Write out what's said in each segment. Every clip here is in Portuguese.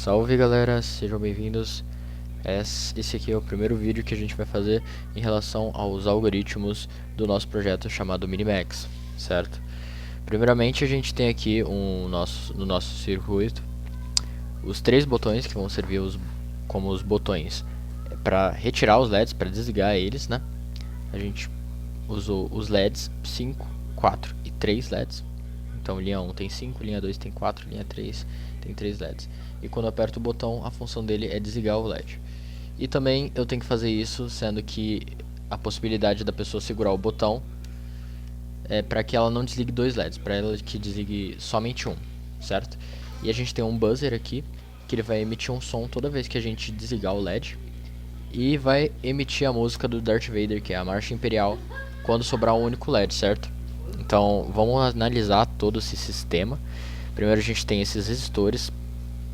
Salve galera, sejam bem-vindos. Esse aqui é o primeiro vídeo que a gente vai fazer em relação aos algoritmos do nosso projeto chamado Minimax, certo? Primeiramente a gente tem aqui no nosso circuito os três botões que vão servir como os botões para retirar os LEDs, para desligar eles, né? A gente usou os LEDs 5, 4 e 3 LEDs. Então linha 1 tem 5, linha 2 tem 4, linha 3 tem 3 LEDs. E quando eu aperto o botão, a função dele é desligar o LED. E também eu tenho que fazer isso, sendo que a possibilidade da pessoa segurar o botão é para que ela não desligue dois LEDs, para ela que desligue somente um, certo? E a gente tem um buzzer aqui, que ele vai emitir um som toda vez que a gente desligar o LED. E vai emitir a música do Darth Vader, que é a Marcha Imperial, quando sobrar um único LED, certo? Então vamos analisar todo esse sistema. Primeiro a gente tem esses resistores.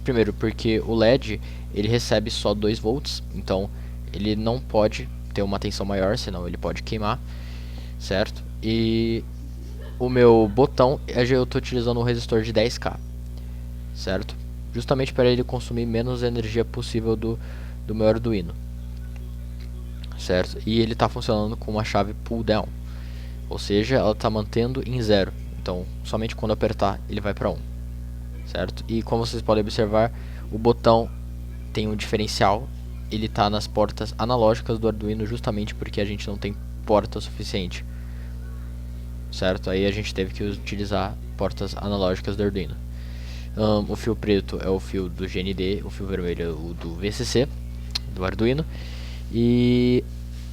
Primeiro porque o LED ele recebe só 2 volts, então ele não pode ter uma tensão maior, senão ele pode queimar, certo? E o meu botão, eu estou utilizando um resistor de 10K, certo? Justamente para ele consumir menos energia possível do meu Arduino, certo? E ele está funcionando com uma chave pull down. Ou seja, ela está mantendo em 0. Então, somente quando apertar, ele vai para 1. Certo? E como vocês podem observar, o botão tem um diferencial. Ele está nas portas analógicas do Arduino, justamente porque a gente não tem porta suficiente. Certo? Aí a gente teve que utilizar portas analógicas do Arduino. O fio preto é o fio do GND, o fio vermelho é o do VCC, do Arduino. E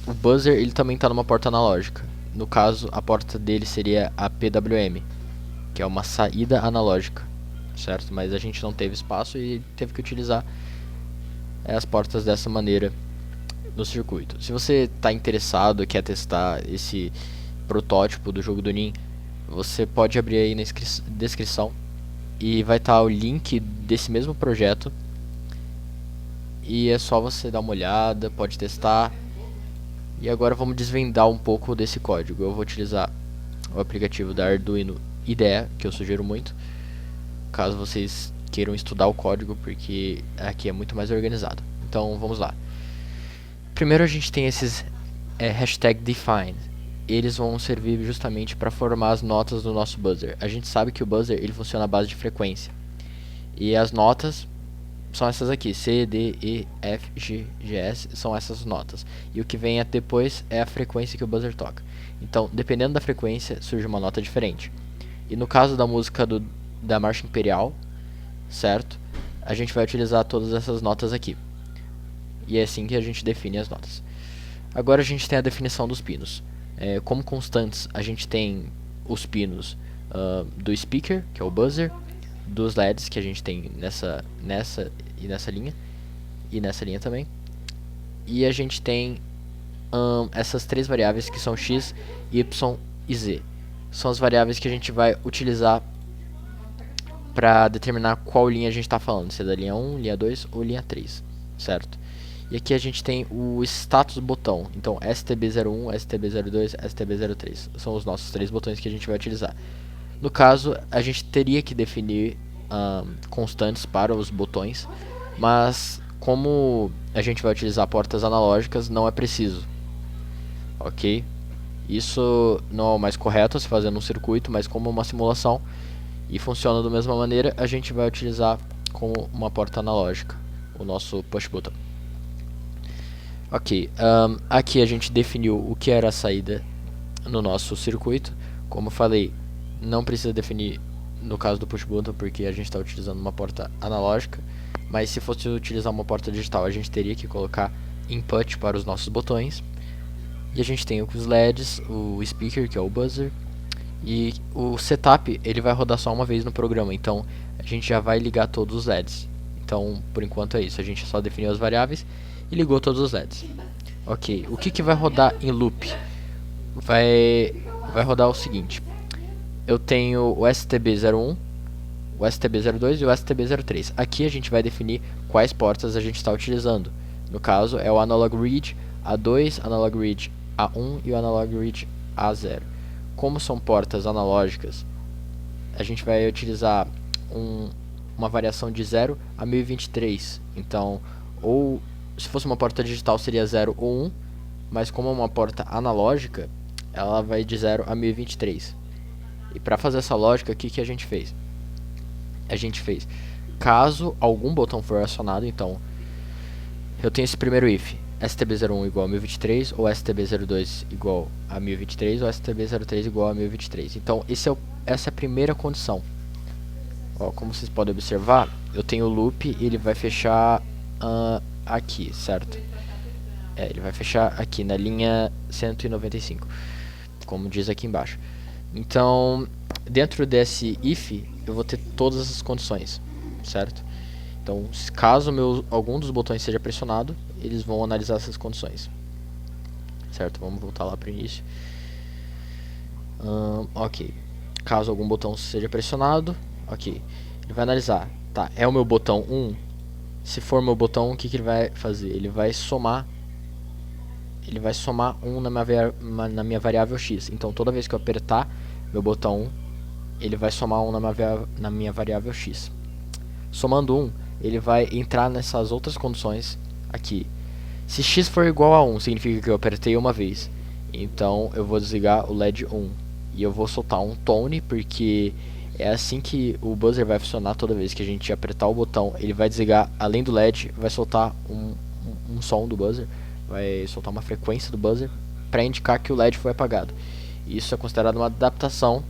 o buzzer ele também está numa porta analógica. No caso, a porta dele seria a PWM, que é uma saída analógica, certo? Mas a gente não teve espaço e teve que utilizar as portas dessa maneira no circuito. Se você está interessado e quer testar esse protótipo do jogo do Nin, você pode abrir aí na descrição e vai estar o link desse mesmo projeto. E é só você dar uma olhada, pode testar. E agora vamos desvendar um pouco desse código. Eu vou utilizar o aplicativo da Arduino IDE, que eu sugiro muito, caso vocês queiram estudar o código, porque aqui é muito mais organizado. Então vamos lá. Primeiro a gente tem esses hashtag define. Eles vão servir justamente para formar as notas do nosso buzzer. A gente sabe que o buzzer ele funciona à base de frequência. E as notas são essas aqui, C, D, E, F, G, G, S, são essas notas. E o que vem depois é a frequência que o buzzer toca. Então, dependendo da frequência, surge uma nota diferente. E no caso da música da Marcha Imperial, certo? A gente vai utilizar todas essas notas aqui. E é assim que a gente define as notas. Agora a gente tem a definição dos pinos. Como constantes, a gente tem os pinos do speaker, que é o buzzer, dos LEDs que a gente tem nessa e nessa linha, e nessa linha também. E a gente tem essas três variáveis que são x, y e z. São as variáveis que a gente vai utilizar para determinar qual linha a gente está falando, se é da linha 1, linha 2 ou linha 3, certo? E aqui a gente tem o status botão, então STB01, STB02, STB03, são os nossos três botões que a gente vai utilizar. No caso, a gente teria que definir constantes para os botões, mas como a gente vai utilizar portas analógicas, não é preciso, ok? Isso não é o mais correto a se fazer num circuito, mas como uma simulação e funciona da mesma maneira, a gente vai utilizar como uma porta analógica o nosso push button. Ok, aqui a gente definiu o que era a saída no nosso circuito. Como eu falei, não precisa definir no caso do push button porque a gente está utilizando uma porta analógica, mas se fosse utilizar uma porta digital a gente teria que colocar input para os nossos botões. E a gente tem os LEDs, o speaker que é o buzzer, e o setup ele vai rodar só uma vez no programa, então a gente já vai ligar todos os LEDs. Então por enquanto é isso, a gente só definiu as variáveis e ligou todos os LEDs. Ok, o que vai rodar em loop? Vai rodar o seguinte. Eu tenho o STB01, o STB02 e o STB03. Aqui a gente vai definir quais portas a gente está utilizando. No caso é o Analog Read A2, Analog Read A1 e o Analog Read A0. Como são portas analógicas, a gente vai utilizar uma variação de 0 a 1023. Então, ou se fosse uma porta digital seria 0 ou 1, mas como é uma porta analógica, ela vai de 0 a 1023. E para fazer essa lógica, o que a gente fez? A gente fez, caso algum botão for acionado, então eu tenho esse primeiro if, stb01 igual a 1023, ou stb02 igual a 1023, ou stb03 igual a 1023. Então essa é a primeira condição. Ó, como vocês podem observar, eu tenho o loop e ele vai fechar aqui, certo? Ele vai fechar aqui na linha 195, como diz aqui embaixo. Então, dentro desse if, eu vou ter todas as condições, certo? Então, caso algum dos botões seja pressionado, eles vão analisar essas condições, certo? Vamos voltar lá para o início. Ok. Caso algum botão seja pressionado, ok. Ele vai analisar, tá, é o meu botão 1? Se for meu botão, o que ele vai fazer? Ele vai somar 1 na minha variável x. Então toda vez que eu apertar meu botão 1, ele vai somar 1 na minha variável x. Somando 1, ele vai entrar nessas outras condições aqui. Se x for igual a 1, significa que eu apertei uma vez. Então eu vou desligar o LED 1. E eu vou soltar um tone, porque é assim que o buzzer vai funcionar. Toda vez que a gente apertar o botão, ele vai desligar, além do LED, vai soltar um som do buzzer. Vai soltar uma frequência do buzzer para indicar que o LED foi apagado. Isso é considerado uma adaptação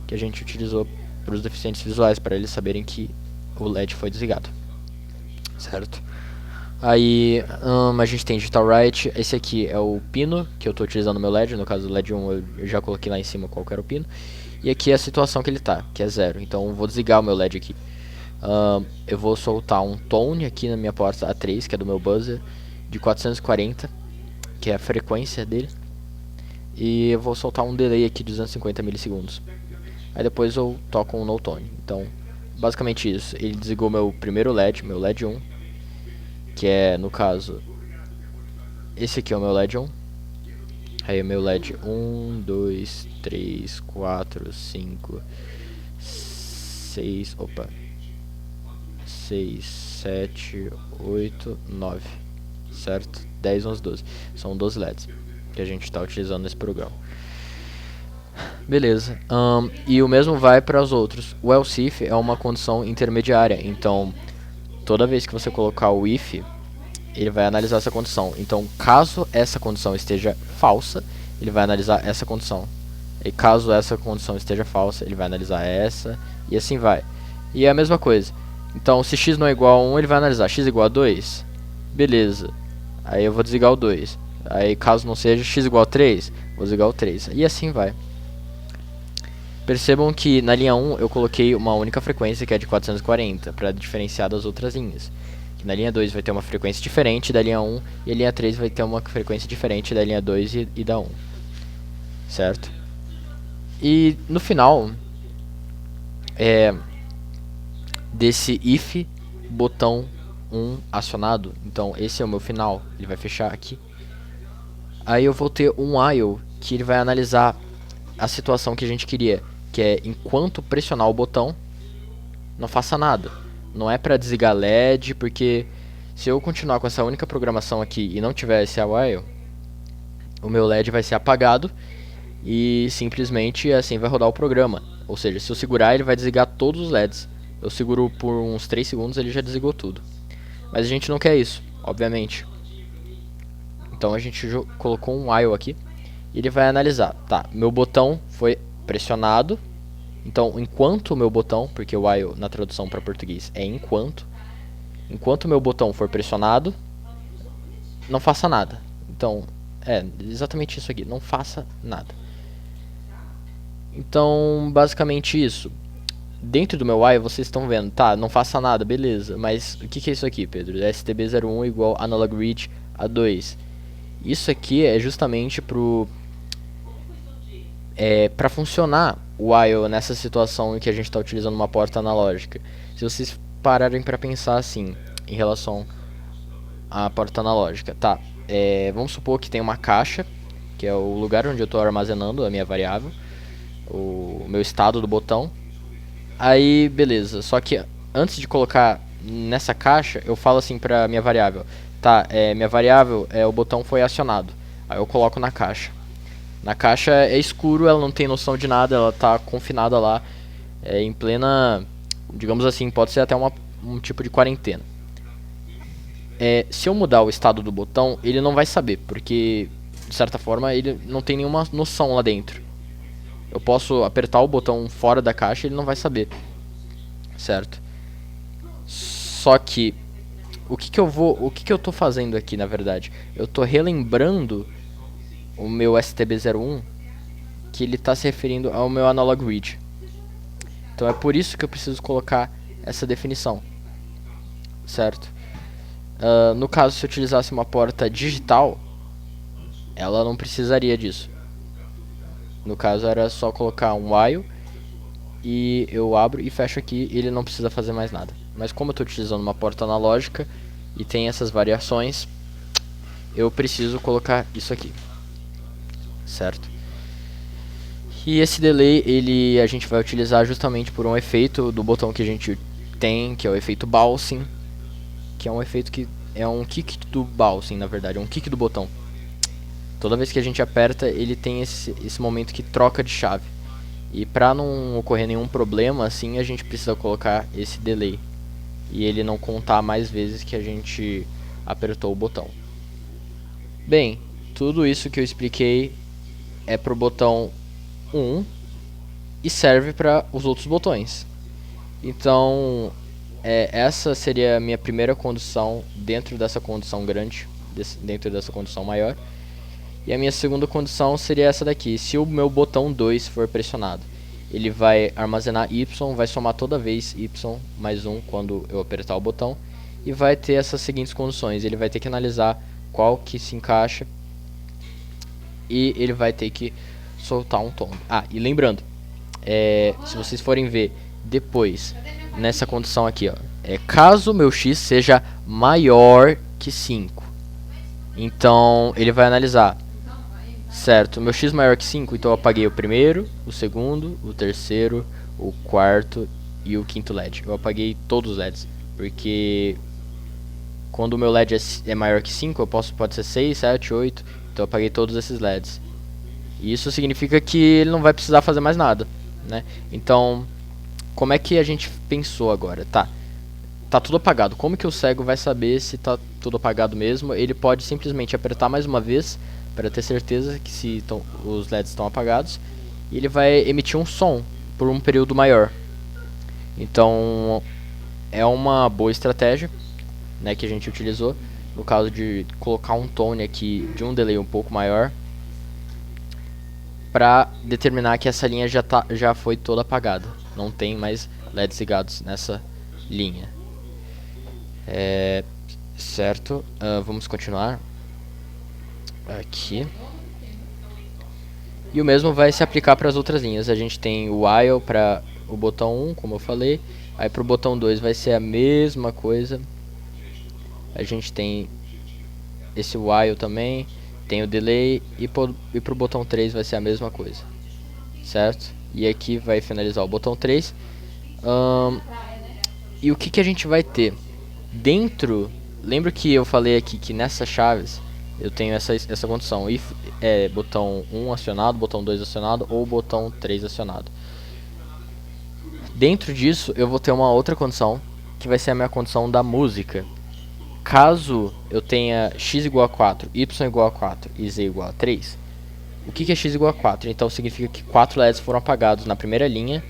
que a gente utilizou para os deficientes visuais, para eles saberem que o LED foi desligado, certo? Aí a gente tem digital write. Esse aqui é o pino que eu estou utilizando no meu LED. No caso do LED 1 eu já coloquei lá em cima qual que era o pino. E aqui é a situação que ele está, que é 0. Então eu vou desligar o meu LED aqui. Eu vou soltar um tone aqui na minha porta A3, que é do meu buzzer, de 440, que é a frequência dele. E eu vou soltar um delay aqui de 250 milissegundos. Aí depois eu toco um no tone. Então, basicamente isso. Ele desligou meu primeiro LED, meu LED 1, que é, no caso, esse aqui é o meu LED 1. Aí o meu LED 1, 2, 3, 4, 5, 6, 6, 7, 8, 9, certo? 10, 11, 12. São 12 LEDs que a gente está utilizando nesse programa. Beleza. E o mesmo vai para os outros. O else if é uma condição intermediária. Então, toda vez que você colocar o if, ele vai analisar essa condição. Então, caso essa condição esteja falsa, ele vai analisar essa condição. E caso essa condição esteja falsa, ele vai analisar essa. E assim vai. E é a mesma coisa. Então, se x não é igual a 1, ele vai analisar x igual a 2. Beleza. Aí eu vou desligar o 2. Aí, caso não seja x igual a 3, vou desligar o 3. E assim vai. Percebam que na linha 1 eu coloquei uma única frequência, que é de 440, para diferenciar das outras linhas. Que na linha 2 vai ter uma frequência diferente da linha 1, e a linha 3 vai ter uma frequência diferente da linha 2 e da 1. Certo? E no final desse if botão 1 acionado, então esse é o meu final, ele vai fechar aqui. Aí eu vou ter um while que ele vai analisar a situação que a gente queria, que é enquanto pressionar o botão, não faça nada. Não é para desligar LED, porque se eu continuar com essa única programação aqui e não tiver esse while, o meu LED vai ser apagado e simplesmente assim vai rodar o programa. Ou seja, se eu segurar, ele vai desligar todos os LEDs. Eu seguro por uns 3 segundos, ele já desligou tudo. Mas a gente não quer isso, obviamente. Então a gente colocou um while aqui. E ele vai analisar, tá, meu botão foi pressionado. Então, enquanto o meu botão, porque o while na tradução para português é enquanto o meu botão for pressionado, não faça nada. Então, é exatamente isso aqui, não faça nada. Então, basicamente isso. Dentro do meu while, vocês estão vendo, tá, não faça nada, beleza. Mas o que é isso aqui, Pedro? STB01 igual analog read a 2. Isso aqui é justamente para funcionar o while nessa situação em que a gente está utilizando uma porta analógica. Se vocês pararem para pensar assim, em relação à porta analógica, tá, vamos supor que tem uma caixa, que é o lugar onde eu estou armazenando a minha variável, o meu estado do botão. Aí, beleza, só que antes de colocar nessa caixa, eu falo assim pra minha variável. Tá, minha variável, o botão foi acionado. Aí eu coloco na caixa. Na caixa é escuro, ela não tem noção de nada, ela tá confinada lá, em plena, digamos assim, pode ser até um tipo de quarentena. Se eu mudar o estado do botão, ele não vai saber, porque de certa forma ele não tem nenhuma noção lá dentro. Eu posso apertar o botão fora da caixa e ele não vai saber, certo? Só que o que eu tô fazendo aqui, na verdade? Eu tô relembrando o meu STB01, que ele está se referindo ao meu analog read. Então é por isso que eu preciso colocar essa definição, certo? No caso, se eu utilizasse uma porta digital, ela não precisaria disso. No caso, era só colocar um while e eu abro e fecho aqui e ele não precisa fazer mais nada. Mas como eu estou utilizando uma porta analógica e tem essas variações, eu preciso colocar isso aqui, certo? E esse delay a gente vai utilizar justamente por um efeito do botão que a gente tem, que é o efeito bouncing, que é um efeito que é um kick do bouncing, na verdade, é um kick do botão. Toda vez que a gente aperta, ele tem esse momento que troca de chave. E para não ocorrer nenhum problema, assim, a gente precisa colocar esse delay e ele não contar mais vezes que a gente apertou o botão. Bem, tudo isso que eu expliquei é pro botão 1 e serve para os outros botões. Então, essa seria a minha primeira condição dentro dessa condição grande, dentro dessa condição maior. E a minha segunda condição seria essa daqui: se o meu botão 2 for pressionado, ele vai armazenar Y, vai somar toda vez Y mais 1 quando eu apertar o botão, e vai ter essas seguintes condições. Ele vai ter que analisar qual que se encaixa e ele vai ter que soltar um tom. E lembrando, se vocês forem ver depois, nessa condição aqui, ó, caso o meu x seja maior que 5, então ele vai analisar, certo, meu x maior que 5, então eu apaguei o primeiro, o segundo, o terceiro, o quarto e o quinto LED. Eu apaguei todos os LEDs, porque quando o meu LED é maior que 5, pode ser 6, 7, 8, então eu apaguei todos esses LEDs. E isso significa que ele não vai precisar fazer mais nada, né? Então, como é que a gente pensou agora? Tá tudo apagado. Como que o cego vai saber se tá tudo apagado mesmo? Ele pode simplesmente apertar mais uma vez para ter certeza que os LEDs estão apagados, e ele vai emitir um som por um período maior. Então, é uma boa estratégia, né, que a gente utilizou no caso de colocar um tone aqui de um delay um pouco maior, para determinar que essa linha já foi toda apagada, não tem mais LEDs ligados nessa linha. Certo, vamos continuar aqui. E o mesmo vai se aplicar para as outras linhas. A gente tem o while para o botão 1, como eu falei. Aí para o botão 2 vai ser a mesma coisa. A gente tem esse while também, tem o delay, e para o botão 3 vai ser a mesma coisa, certo? E aqui vai finalizar o botão 3. E o que a gente vai ter dentro? Lembra que eu falei aqui que nessas chaves eu tenho essa condição: if botão 1 acionado, botão 2 acionado ou botão 3 acionado. Dentro disso eu vou ter uma outra condição, que vai ser a minha condição da música. Caso eu tenha x igual a 4, y igual a 4 e z igual a 3, o que é x igual a 4? Então significa que 4 LEDs foram apagados na primeira linha,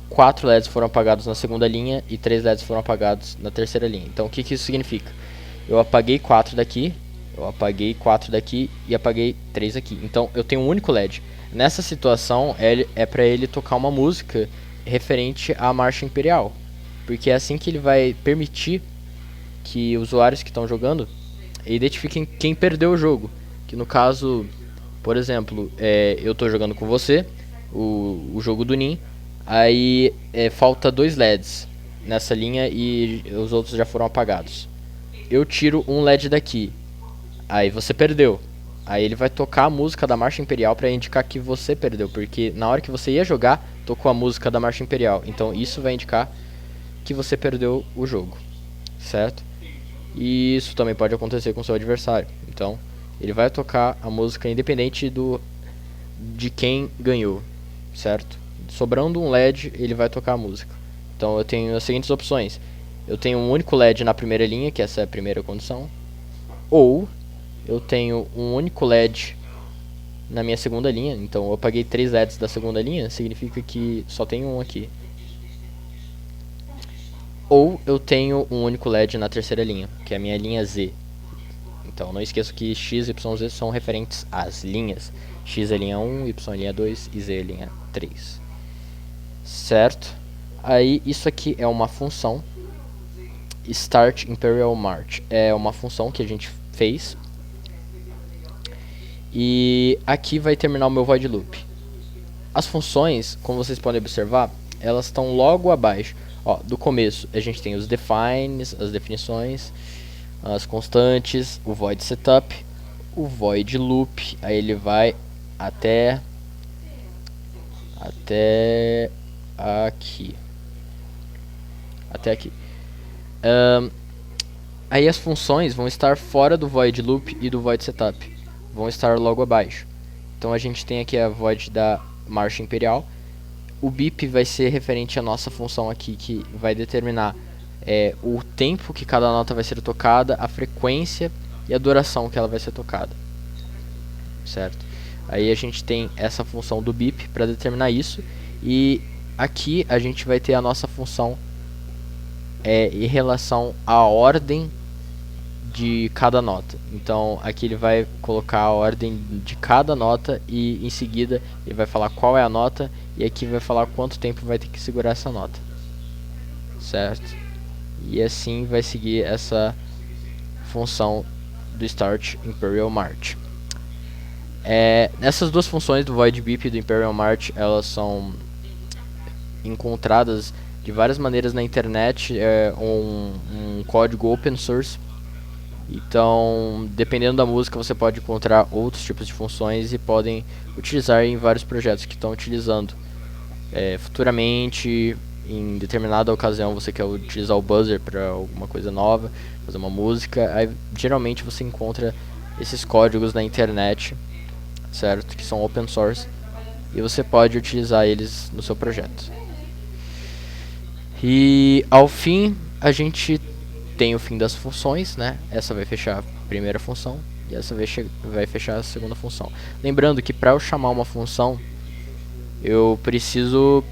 4 LEDs foram apagados na segunda linha e 3 LEDs foram apagados na terceira linha. Então o que isso significa? Eu apaguei 4 daqui, eu apaguei 4 daqui e apaguei 3 aqui. Então eu tenho um único LED. Nessa situação é para ele tocar uma música referente à Marcha Imperial, porque é assim que ele vai permitir que usuários que estão jogando identifiquem quem perdeu o jogo. Que no caso, por exemplo, eu estou jogando com você o jogo do Nin, aí falta 2 LEDs nessa linha e os outros já foram apagados. Eu tiro um LED daqui, aí você perdeu. Aí ele vai tocar a música da Marcha Imperial para indicar que você perdeu, porque na hora que você ia jogar, tocou a música da Marcha Imperial. Então isso vai indicar que você perdeu o jogo, certo? E isso também pode acontecer com seu adversário. Então, ele vai tocar a música independente de quem ganhou, certo? Sobrando um LED, ele vai tocar a música. Então, eu tenho as seguintes opções. Eu tenho um único LED na primeira linha, que essa é a primeira condição. Ou eu tenho um único LED na minha segunda linha. Então, eu apaguei 3 LEDs da segunda linha, significa que só tem um aqui. Ou eu tenho um único LED na terceira linha, que é a minha linha Z. Então não esqueça que X, Y, Z são referentes às linhas. X é linha 1, Y é linha 2 e Z é linha 3. Certo? Aí isso aqui é uma função. Start Imperial March. É uma função que a gente fez. E aqui vai terminar o meu void loop. As funções, como vocês podem observar, elas estão logo abaixo. Ó, do começo a gente tem os defines, as definições, as constantes, o void setup, o void loop, aí ele vai até aqui. Até aqui. Aí as funções vão estar fora do void loop e do void setup. Vão estar logo abaixo. Então a gente tem aqui a void da marcha imperial. O beep vai ser referente à nossa função aqui, que vai determinar o tempo que cada nota vai ser tocada, a frequência e a duração que ela vai ser tocada. Certo? Aí a gente tem essa função do beep para determinar isso. E aqui a gente vai ter a nossa função em relação à ordem de cada nota. Então aqui ele vai colocar a ordem de cada nota e em seguida ele vai falar qual é a nota e aqui vai falar quanto tempo vai ter que segurar essa nota, certo? E assim vai seguir essa função do Start Imperial March. Essas duas funções do Void Beep e do Imperial March, elas são encontradas de várias maneiras na internet, um código open source. Então, dependendo da música, você pode encontrar outros tipos de funções e podem utilizar em vários projetos que estão utilizando. Futuramente, em determinada ocasião, você quer utilizar o buzzer para alguma coisa nova, fazer uma música, aí geralmente você encontra esses códigos na internet, certo? Que são open source e você pode utilizar eles no seu projeto. E ao fim, a gente tem o fim das funções, né? Essa vai fechar a primeira função e essa vai fechar a segunda função. Lembrando que para eu chamar uma função, eu preciso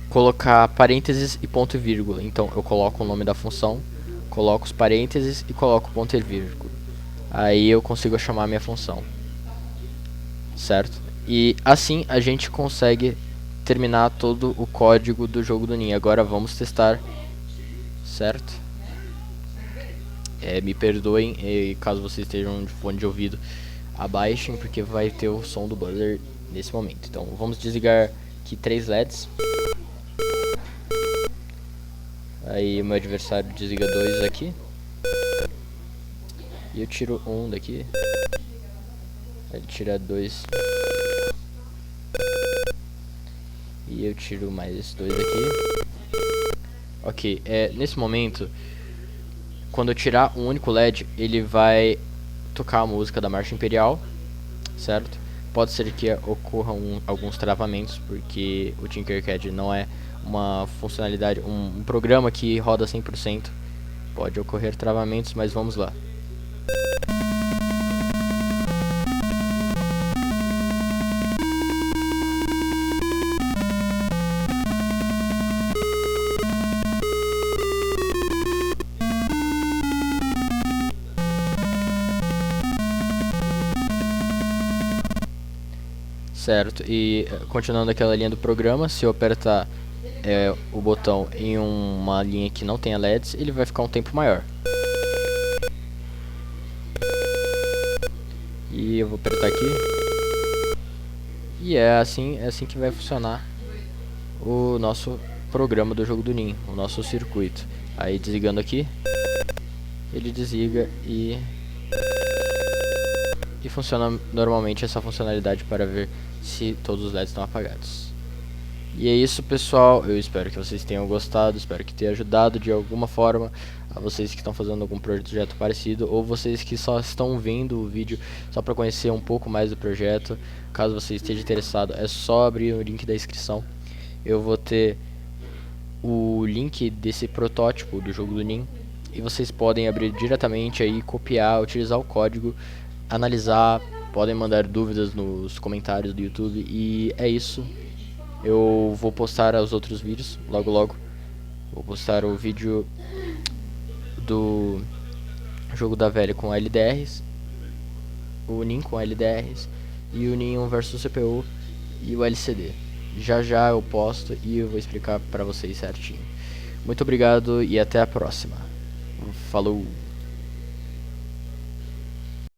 colocar parênteses e ponto e vírgula. Então eu coloco o nome da função, coloco os parênteses e coloco ponto e vírgula. Aí eu consigo chamar a minha função, certo? E assim a gente consegue terminar todo o código do jogo do Ninho. Agora vamos testar, certo? Me perdoem caso vocês estejam de fone de ouvido, abaixem porque vai ter o som do buzzer nesse momento. Então vamos desligar aqui 3 LEDs. Aí o meu adversário desliga 2 aqui. E eu tiro 1 daqui. Ele tira 2. E eu tiro mais 2 aqui. Ok, nesse momento, quando eu tirar um único LED, ele vai tocar a música da Marcha Imperial, certo? Pode ser que ocorram alguns travamentos, porque o Tinkercad não é uma funcionalidade, um programa que roda 100%. Pode ocorrer travamentos, mas vamos lá. Certo, e continuando aquela linha do programa, se eu apertar o botão em uma linha que não tenha LEDs, ele vai ficar um tempo maior. E eu vou apertar aqui. E é assim que vai funcionar o nosso programa do jogo do Ninho, o nosso circuito. Aí desligando aqui, ele desliga e funciona normalmente essa funcionalidade para ver se todos os LEDs estão apagados. E é isso, pessoal, eu espero que vocês tenham gostado, espero que tenha ajudado de alguma forma a vocês que estão fazendo algum projeto parecido, ou vocês que só estão vendo o vídeo só para conhecer um pouco mais do projeto. Caso você esteja interessado, é só abrir o link da inscrição. Eu vou ter o link desse protótipo do jogo do Nin, e vocês podem abrir diretamente aí, copiar, utilizar o código, analisar, podem mandar dúvidas nos comentários do YouTube, e é isso. Eu vou postar os outros vídeos logo logo. Vou postar o vídeo do jogo da velha com LDRs, o Nin com LDRs, e o Nin versus CPU e o LCD. Já já eu posto e eu vou explicar pra vocês certinho. Muito obrigado e até a próxima. Falou!